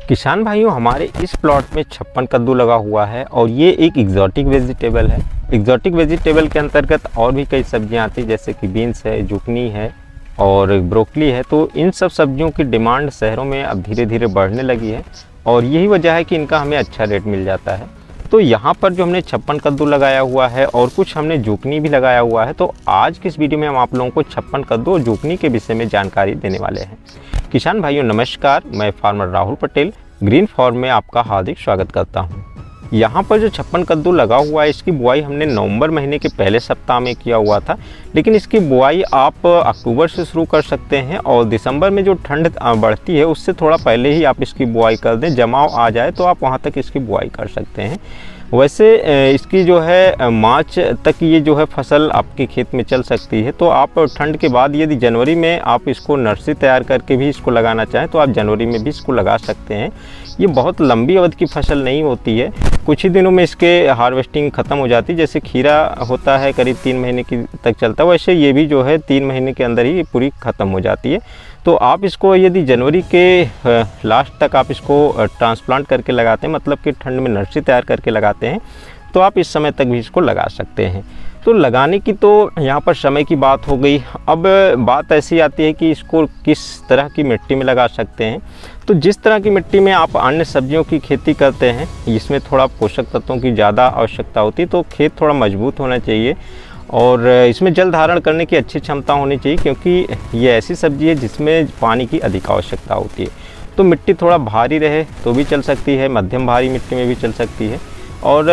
किसान भाइयों, हमारे इस प्लॉट में 56 कद्दू लगा हुआ है और ये एक एग्जॉटिक वेजिटेबल है। एग्जॉटिक वेजिटेबल के अंतर्गत और भी कई सब्जियां आती हैं, जैसे कि बीन्स है, जुकनी है और ब्रोकली है। तो इन सब सब्जियों की डिमांड शहरों में अब धीरे धीरे बढ़ने लगी है और यही वजह है कि इनका हमें अच्छा रेट मिल जाता है। तो यहाँ पर जो हमने 56 कद्दू लगाया हुआ है और कुछ हमने जुकनी भी लगाया हुआ है। तो आज की इस वीडियो में हम आप लोगों को 56 कद्दू और जुकनी के विषय में जानकारी देने वाले हैं। किसान भाइयों नमस्कार, मैं farmer Rahul Patel green farm में आपका हार्दिक स्वागत करता हूं। यहाँ पर जो 56 कद्दू लगा हुआ है, इसकी बुआई हमने नवंबर महीने के पहले सप्ताह में किया हुआ था, लेकिन इसकी बुआई आप अक्टूबर से शुरू कर सकते हैं और दिसंबर में जो ठंड बढ़ती है उससे थोड़ा पहले ही आप इसकी बुआई कर दें। जमाव आ जाए तो आप वहाँ तक इसकी बुआई कर सकते हैं। वैसे इसकी जो है मार्च तक ये जो है फसल आपके खेत में चल सकती है। तो आप ठंड के बाद यदि जनवरी में आप इसको नर्सरी तैयार करके भी इसको लगाना चाहें तो आप जनवरी में भी इसको लगा सकते हैं। ये बहुत लंबी अवधि की फसल नहीं होती है, कुछ ही दिनों में इसके हार्वेस्टिंग ख़त्म हो जाती है। जैसे खीरा होता है करीब 3 महीने की तक चलता है, वैसे ये भी जो है 3 महीने के अंदर ही पूरी ख़त्म हो जाती है। तो आप इसको यदि जनवरी के लास्ट तक आप इसको ट्रांसप्लांट करके लगाते हैं, मतलब कि ठंड में नर्सरी तैयार करके लगाते हैं, तो आप इस समय तक भी इसको लगा सकते हैं। तो लगाने की तो यहाँ पर समय की बात हो गई। अब बात ऐसी आती है कि इसको किस तरह की मिट्टी में लगा सकते हैं। तो जिस तरह की मिट्टी में आप अन्य सब्जियों की खेती करते हैं, इसमें थोड़ा पोषक तत्वों की ज़्यादा आवश्यकता होती है। तो खेत थोड़ा मजबूत होना चाहिए और इसमें जल धारण करने की अच्छी क्षमता होनी चाहिए, क्योंकि ये ऐसी सब्जी है जिसमें पानी की अधिक आवश्यकता होती है। तो मिट्टी थोड़ा भारी रहे तो भी चल सकती है, मध्यम भारी मिट्टी में भी चल सकती है। और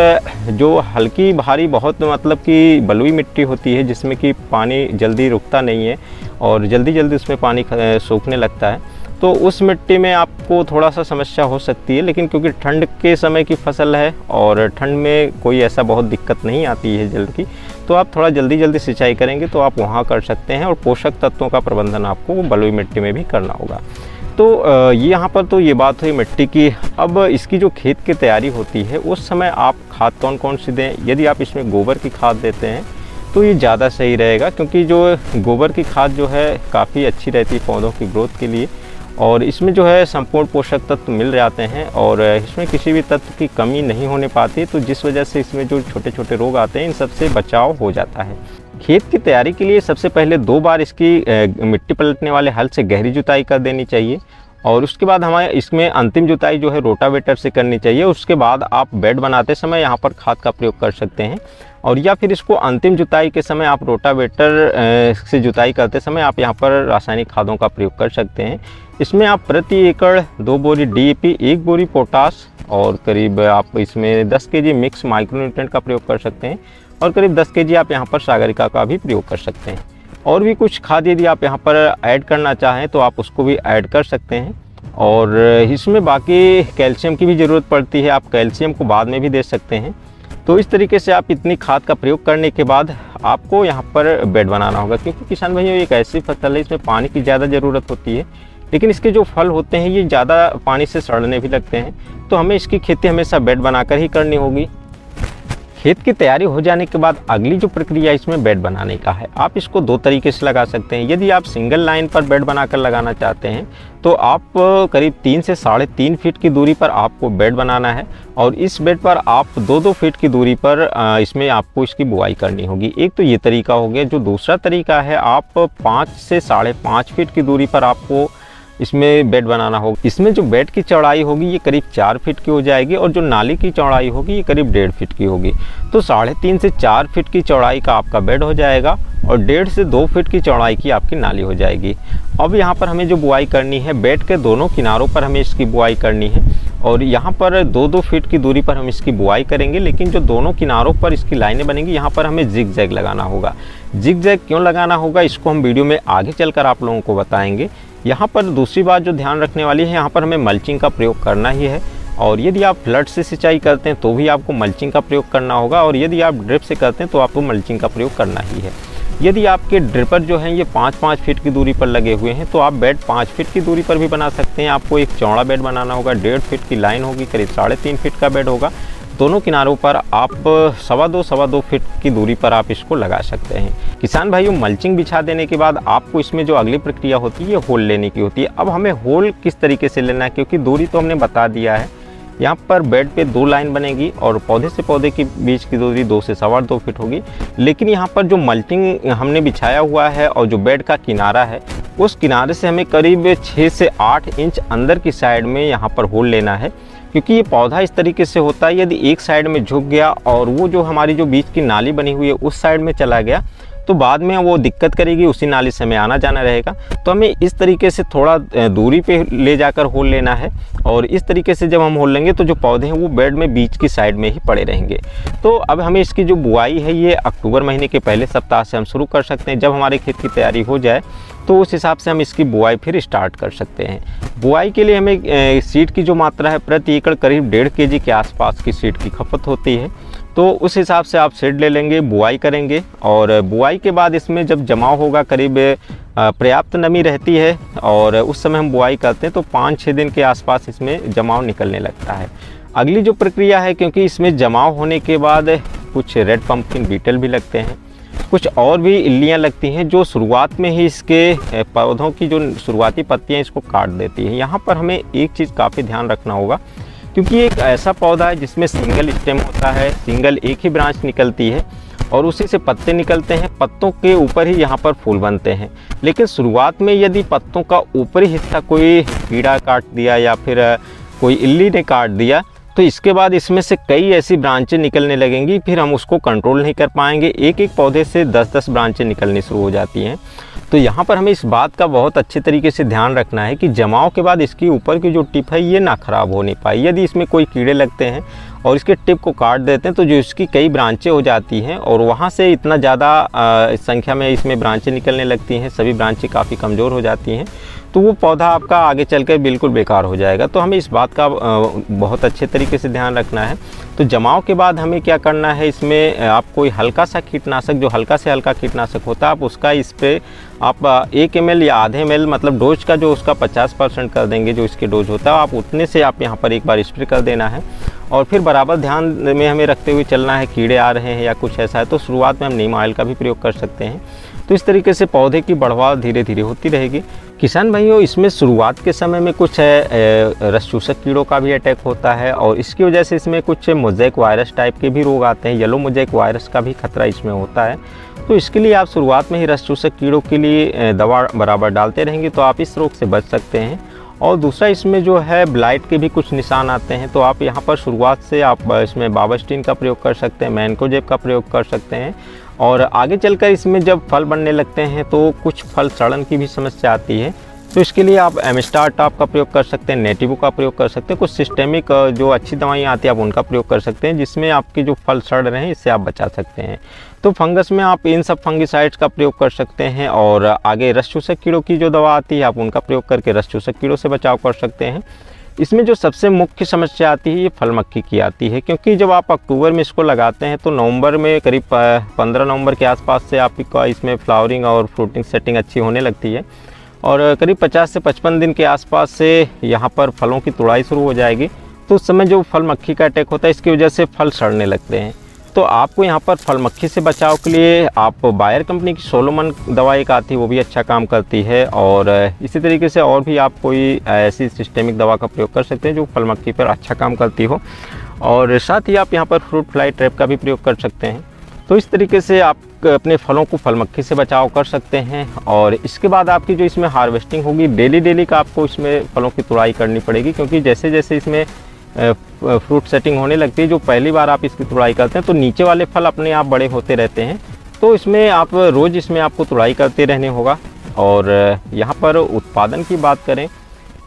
जो हल्की भारी बहुत मतलब कि बलुई मिट्टी होती है, जिसमें कि पानी जल्दी रुकता नहीं है और जल्दी जल्दी उसमें पानी सूखने लगता है, तो उस मिट्टी में आपको थोड़ा सा समस्या हो सकती है। लेकिन क्योंकि ठंड के समय की फसल है और ठंड में कोई ऐसा बहुत दिक्कत नहीं आती है जल की, तो आप थोड़ा जल्दी सिंचाई करेंगे तो आप वहाँ कर सकते हैं। और पोषक तत्वों का प्रबंधन आपको बलुई मिट्टी में भी करना होगा। तो ये यहाँ पर तो ये बात हुई मिट्टी की। अब इसकी जो खेत की तैयारी होती है उस समय आप खाद कौन सी दें। यदि आप इसमें गोबर की खाद देते हैं तो ये ज़्यादा सही रहेगा, क्योंकि जो गोबर की खाद जो है काफ़ी अच्छी रहती है पौधों की ग्रोथ के लिए और इसमें जो है संपूर्ण पोषक तत्व मिल जाते हैं और इसमें किसी भी तत्व की कमी नहीं होने पाती। तो जिस वजह से इसमें जो छोटे छोटे रोग आते हैं इन सबसे बचाव हो जाता है। खेत की तैयारी के लिए सबसे पहले 2 बार इसकी मिट्टी पलटने वाले हल से गहरी जुताई कर देनी चाहिए और उसके बाद हमारे इसमें अंतिम जुताई जो है रोटावेटर से करनी चाहिए। उसके बाद आप बेड बनाते समय यहाँ पर खाद का प्रयोग कर सकते हैं और या फिर इसको अंतिम जुताई के समय आप रोटावेटर से जुताई करते समय आप यहाँ पर रासायनिक खादों का प्रयोग कर सकते हैं। इसमें आप प्रति एकड़ 2 बोरी DAP, 1 बोरी पोटास और करीब आप इसमें 10 kg मिक्स माइक्रोन्यूट्रेंट का प्रयोग कर सकते हैं और करीब 10 kg आप यहाँ पर सागरिका का भी प्रयोग कर सकते हैं। और भी कुछ खाद यदि आप यहाँ पर ऐड करना चाहें तो आप उसको भी ऐड कर सकते हैं। और इसमें बाकी कैल्शियम की भी ज़रूरत पड़ती है, आप कैल्शियम को बाद में भी दे सकते हैं। तो इस तरीके से आप इतनी खाद का प्रयोग करने के बाद आपको यहाँ पर बेड बनाना होगा, क्योंकि किसान भाइयों एक ऐसी फसल है इसमें पानी की ज़्यादा ज़रूरत होती है, लेकिन इसके जो फल होते हैं ये ज़्यादा पानी से सड़ने भी लगते हैं। तो हमें इसकी खेती हमेशा बेड बनाकर ही करनी होगी। खेत की तैयारी हो जाने के बाद अगली जो प्रक्रिया इसमें बेड बनाने का है, आप इसको 2 तरीके से लगा सकते हैं। यदि आप सिंगल लाइन पर बेड बनाकर लगाना चाहते हैं तो आप करीब 3 से 3.5 फीट की दूरी पर आपको बेड बनाना है और इस बेड पर आप 2-2 फीट की दूरी पर इसमें आपको इसकी बुआई करनी होगी। एक तो ये तरीका हो गया। जो दूसरा तरीका है, आप 5 से 5.5 फीट की दूरी पर आपको इसमें बेड बनाना होगा। इसमें जो बेड की चौड़ाई होगी ये करीब 4 फीट की हो जाएगी और जो नाली की चौड़ाई होगी ये करीब 1.5 फीट की होगी। तो 3.5 से 4 फीट की चौड़ाई का आपका बेड हो जाएगा और 1.5 से 2 फीट की चौड़ाई की आपकी नाली हो जाएगी। अब यहाँ पर हमें जो बुआई करनी है, बेड के दोनों किनारों पर हमें इसकी बुआई करनी है और यहाँ पर 2-2 फीट की दूरी पर हम इसकी बुआई करेंगे। लेकिन जो दोनों किनारों पर इसकी लाइनें बनेंगी यहाँ पर हमें जिग जैग लगाना होगा। जिग जैग क्यों लगाना होगा इसको हम वीडियो में आगे चलकर आप लोगों को बताएंगे। यहाँ पर दूसरी बात जो ध्यान रखने वाली है, यहाँ पर हमें मल्चिंग का प्रयोग करना ही है और यदि आप फ्लड से सिंचाई करते हैं तो भी आपको मल्चिंग का प्रयोग करना होगा और यदि आप ड्रिप से करते हैं तो आपको मल्चिंग का प्रयोग करना ही है। यदि आपके ड्रिपर जो हैं ये 5-5 फीट की दूरी पर लगे हुए हैं तो आप बेड 5 फीट की दूरी पर भी बना सकते हैं। आपको एक चौड़ा बेड बनाना होगा, 1.5 फीट की लाइन होगी, करीब 3.5 फीट का बेड होगा। दोनों किनारों पर आप सवा दो फीट की दूरी पर आप इसको लगा सकते हैं। किसान भाइयों, मल्चिंग बिछा देने के बाद आपको इसमें जो अगली प्रक्रिया होती है ये होल लेने की होती है। अब हमें होल किस तरीके से लेना है, क्योंकि दूरी तो हमने बता दिया है। यहाँ पर बेड पे 2 लाइन बनेगी और पौधे से पौधे के बीच की दूरी 2 से सवा 2 फीट होगी। लेकिन यहाँ पर जो मल्चिंग हमने बिछाया हुआ है और जो बेड का किनारा है, उस किनारे से हमें करीब 6 से 8 इंच अंदर की साइड में यहाँ पर होल लेना है, क्योंकि ये पौधा इस तरीके से होता है, यदि एक साइड में झुक गया और वो जो हमारी जो बीच की नाली बनी हुई है उस साइड में चला गया तो बाद में वो दिक्कत करेगी, उसी नाली से हमें आना जाना रहेगा। तो हमें इस तरीके से थोड़ा दूरी पे ले जाकर होल लेना है और इस तरीके से जब हम होल लेंगे तो जो पौधे हैं वो बेड में बीच की साइड में ही पड़े रहेंगे। तो अब हमें इसकी जो बुआई है ये अक्टूबर महीने के पहले सप्ताह से हम शुरू कर सकते हैं। जब हमारे खेत की तैयारी हो जाए तो उस हिसाब से हम इसकी बुआई फिर स्टार्ट कर सकते हैं। बुआई के लिए हमें सीड की जो मात्रा है प्रति एकड़ करीब 1.5 kg के आसपास की सीड की खपत होती है। तो उस हिसाब से आप सीड ले लेंगे, बुआई करेंगे और बुआई के बाद इसमें जब जमाव होगा, करीब पर्याप्त नमी रहती है और उस समय हम बुआई करते हैं तो 5-6 दिन के आसपास इसमें जमाव निकलने लगता है। अगली जो प्रक्रिया है, क्योंकि इसमें जमाव होने के बाद कुछ रेड पंपकिन बीटल भी लगते हैं, कुछ और भी इल्लियाँ लगती हैं जो शुरुआत में ही इसके पौधों की जो शुरुआती पत्तियाँ इसको काट देती हैं। यहाँ पर हमें एक चीज़ काफ़ी ध्यान रखना होगा, क्योंकि एक ऐसा पौधा है जिसमें सिंगल स्टेम होता है, सिंगल एक ही ब्रांच निकलती है और उसी से पत्ते निकलते हैं। पत्तों के ऊपर ही यहाँ पर फूल बनते हैं। लेकिन शुरुआत में यदि पत्तों का ऊपरी हिस्सा कोई कीड़ा काट दिया या फिर कोई इल्ली ने काट दिया तो इसके बाद इसमें से कई ऐसी ब्रांचें निकलने लगेंगी, फिर हम उसको कंट्रोल नहीं कर पाएंगे। एक एक पौधे से 10-10 ब्रांचें निकलनी शुरू हो जाती हैं। तो यहाँ पर हमें इस बात का बहुत अच्छे तरीके से ध्यान रखना है कि जमाव के बाद इसकी ऊपर की जो टिप है ये ना ख़राब हो नहीं पाए। यदि इसमें कोई कीड़े लगते हैं और इसके टिप को काट देते हैं तो जो इसकी कई ब्रांचें हो जाती हैं और वहाँ से इतना ज़्यादा संख्या में इसमें ब्रांचें निकलने लगती हैं, सभी ब्रांचें काफ़ी कमज़ोर हो जाती हैं, तो वो पौधा आपका आगे चलकर बिल्कुल बेकार हो जाएगा। तो हमें इस बात का बहुत अच्छे तरीके से ध्यान रखना है। तो जमाव के बाद हमें क्या करना है, इसमें आप कोई हल्का सा कीटनाशक, जो हल्का से हल्का कीटनाशक होता है, आप उसका स्प्रे आप 1 ml या आधे ml, मतलब डोज का जो उसका 50% कर देंगे, जो इसके डोज होता है आप उतने से आप यहाँ पर एक बार स्प्रे कर देना है। और फिर बराबर ध्यान में हमें रखते हुए चलना है, कीड़े आ रहे हैं या कुछ ऐसा है तो शुरुआत में हम नीम ऑयल का भी प्रयोग कर सकते हैं। तो इस तरीके से पौधे की बढ़वाव धीरे धीरे होती रहेगी। किसान भाइयों, इसमें शुरुआत के समय में कुछ रस चूसक कीड़ों का भी अटैक होता है और इसकी वजह से इसमें कुछ मोज़ेक वायरस टाइप के भी रोग आते हैं। येलो मोज़ेक वायरस का भी खतरा इसमें होता है। तो इसके लिए आप शुरुआत में ही रस चूसक कीड़ों के लिए दवा बराबर डालते रहेंगे तो आप इस रोग से बच सकते हैं। और दूसरा, इसमें जो है ब्लाइट के भी कुछ निशान आते हैं, तो आप यहाँ पर शुरुआत से आप इसमें बाबास्टीन का प्रयोग कर सकते हैं, मैनकोजेब का प्रयोग कर सकते हैं। और आगे चलकर इसमें जब फल बनने लगते हैं तो कुछ फल सड़न की भी समस्या आती है, तो इसके लिए आप एमिस्टार टॉप का प्रयोग कर सकते हैं, नेटिवो का प्रयोग कर सकते हैं। कुछ सिस्टेमिक जो अच्छी दवाइयाँ आती हैं आप उनका प्रयोग कर सकते हैं, जिसमें आपके जो फल सड़ रहे हैं इससे आप बचा सकते हैं। तो फंगस में आप इन सब फंगिसाइड्स का प्रयोग कर सकते हैं और आगे रस चूसक कीड़ों की जो दवा आती है आप उनका प्रयोग करके रस चूसक कीड़ों से बचाव कर सकते हैं। इसमें जो सबसे मुख्य समस्या आती है ये फल मक्खी की आती है, क्योंकि जब आप अक्टूबर में इसको लगाते हैं तो नवंबर में करीब 15 नवंबर के आसपास से आपका इसमें फ्लावरिंग और फ्रूटिंग सेटिंग अच्छी होने लगती है और करीब 50 से 55 दिन के आसपास से यहाँ पर फलों की तुड़ाई शुरू हो जाएगी। तो उस समय जो फल मक्खी का अटैक होता है इसकी वजह से फल सड़ने लगते हैं। तो आपको यहाँ पर फल मक्खी से बचाव के लिए आप बायर कंपनी की सोलोमन दवा एक आती है, वो भी अच्छा काम करती है। और इसी तरीके से और भी आप कोई ऐसी सिस्टेमिक दवा का प्रयोग कर सकते हैं जो फल मक्खी पर अच्छा काम करती हो। और साथ ही आप यहाँ पर फ्रूट फ्लाई ट्रैप का भी प्रयोग कर सकते हैं। तो इस तरीके से आप अपने फलों को फल मक्खी से बचाव कर सकते हैं। और इसके बाद आपकी जो इसमें हार्वेस्टिंग होगी, डेली का आपको इसमें फलों की तुड़ाई करनी पड़ेगी, क्योंकि जैसे जैसे इसमें फ्रूट सेटिंग होने लगती है, जो पहली बार आप इसकी तुड़ाई करते हैं तो नीचे वाले फल अपने आप बड़े होते रहते हैं। तो इसमें आप रोज़ इसमें आपको तुड़ाई करते रहने होगा। और यहाँ पर उत्पादन की बात करें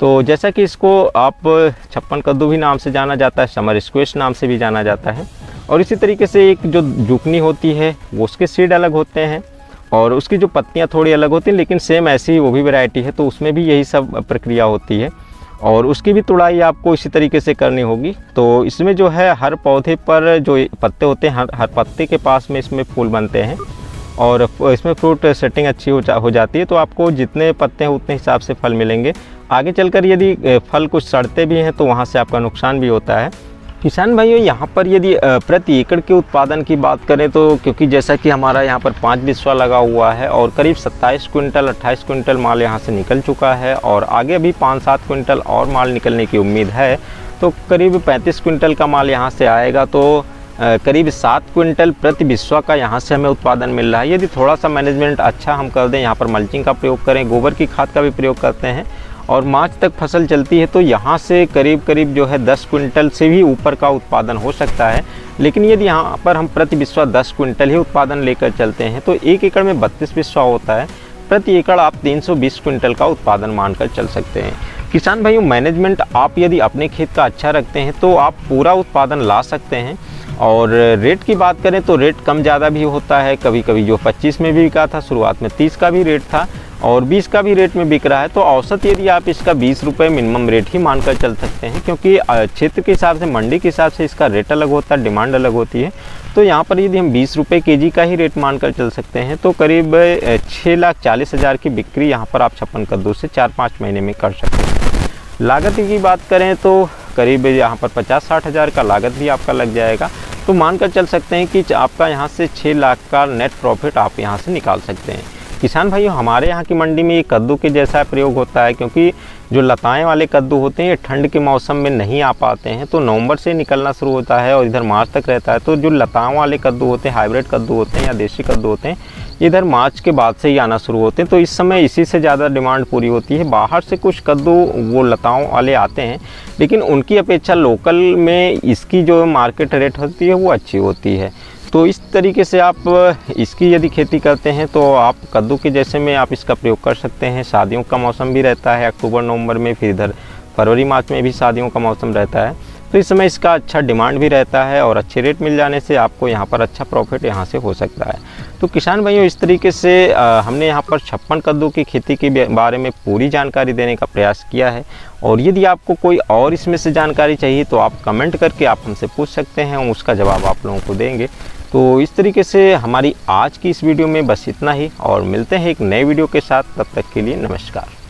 तो जैसा कि इसको आप 56 कद्दू भी नाम से जाना जाता है, समर स्क्वेश नाम से भी जाना जाता है। और इसी तरीके से एक जो जुकनी होती है वो उसके सीड अलग होते हैं और उसकी जो पत्तियाँ थोड़ी अलग होती हैं, लेकिन सेम ऐसी ही वो भी वैरायटी है, तो उसमें भी यही सब प्रक्रिया होती है और उसकी भी तुड़ाई आपको इसी तरीके से करनी होगी। तो इसमें जो है हर पौधे पर जो पत्ते होते हैं, हर पत्ते के पास में इसमें फूल बनते हैं और इसमें फ्रूट सेटिंग अच्छी हो जाती है। तो आपको जितने पत्ते हैं उतने हिसाब से फल मिलेंगे। आगे चलकर यदि फल कुछ सड़ते भी हैं तो वहाँ से आपका नुकसान भी होता है। किसान भाइयों, यहाँ पर यदि प्रति एकड़ के उत्पादन की बात करें तो क्योंकि जैसा कि हमारा यहाँ पर 5 बिस्वा लगा हुआ है और करीब 27 क्विंटल 28 क्विंटल माल यहाँ से निकल चुका है और आगे भी 5-7 क्विंटल और माल निकलने की उम्मीद है, तो करीब 35 क्विंटल का माल यहाँ से आएगा। तो करीब 7 क्विंटल प्रति बिस्वा का यहाँ से हमें उत्पादन मिल रहा है। यदि थोड़ा सा मैनेजमेंट अच्छा हम कर दें, यहाँ पर मल्चिंग का प्रयोग करें, गोबर की खाद का भी प्रयोग करते हैं और मार्च तक फसल चलती है, तो यहाँ से करीब करीब जो है 10 क्विंटल से भी ऊपर का उत्पादन हो सकता है। लेकिन यदि यहाँ पर हम प्रति बिस्वा 10 क्विंटल ही उत्पादन लेकर चलते हैं तो 1 एकड़ में 32 बिस्वा होता है, प्रति एकड़ आप 320 क्विंटल का उत्पादन मानकर चल सकते हैं। किसान भाइयों, मैनेजमेंट आप यदि अपने खेत का अच्छा रखते हैं तो आप पूरा उत्पादन ला सकते हैं। और रेट की बात करें तो रेट कम ज़्यादा भी होता है, कभी कभी जो 25 में भी बिका था, शुरुआत में 30 का भी रेट था और 20 का भी रेट में बिक रहा है। तो औसत यदि आप इसका 20 रुपये मिनिमम रेट ही मानकर चल सकते हैं, क्योंकि क्षेत्र के हिसाब से, मंडी के हिसाब से इसका रेट अलग होता है, डिमांड अलग होती है। तो यहाँ पर यदि हम 20 रुपये केजी का ही रेट मानकर चल सकते हैं तो करीब 6,40,000 की बिक्री यहाँ पर आप छप्पन कद्दू से 4-5 महीने में कर सकते हैं। लागत की बात करें तो करीब यहाँ पर 50-60 हज़ार का लागत भी आपका लग जाएगा। तो मानकर चल सकते हैं कि आपका यहाँ से 6 लाख का नेट प्रॉफिट आप यहाँ से निकाल सकते हैं। किसान भाइयों, हमारे यहाँ की मंडी में ये कद्दू के जैसा प्रयोग होता है, क्योंकि जो लताएं वाले कद्दू होते हैं ये ठंड के मौसम में नहीं आ पाते हैं, तो नवंबर से निकलना शुरू होता है और इधर मार्च तक रहता है। तो जो लताओं वाले कद्दू होते हैं, हाइब्रिड कद्दू होते हैं या देसी कद्दू होते हैं, इधर मार्च के बाद से ही आना शुरू होते हैं। तो इस समय इसी से ज़्यादा डिमांड पूरी होती है। बाहर से कुछ कद्दू वो लताओं वाले आते हैं, लेकिन उनकी अपेक्षा लोकल में इसकी जो मार्केट रेट होती है वो अच्छी होती है। तो इस तरीके से आप इसकी यदि खेती करते हैं तो आप कद्दू के जैसे में आप इसका प्रयोग कर सकते हैं। शादियों का मौसम भी रहता है अक्टूबर नवंबर में, फिर इधर फरवरी मार्च में भी शादियों का मौसम रहता है, तो इस समय इसका अच्छा डिमांड भी रहता है और अच्छे रेट मिल जाने से आपको यहाँ पर अच्छा प्रॉफिट यहाँ से हो सकता है। तो किसान भाइयों, इस तरीके से हमने यहाँ पर छप्पन कद्दू की खेती के बारे में पूरी जानकारी देने का प्रयास किया है। और यदि आपको कोई और इसमें से जानकारी चाहिए तो आप कमेंट करके आप हमसे पूछ सकते हैं, हम उसका जवाब आप लोगों को देंगे। तो इस तरीके से हमारी आज की इस वीडियो में बस इतना ही और मिलते हैं एक नए वीडियो के साथ। तब तक के लिए नमस्कार।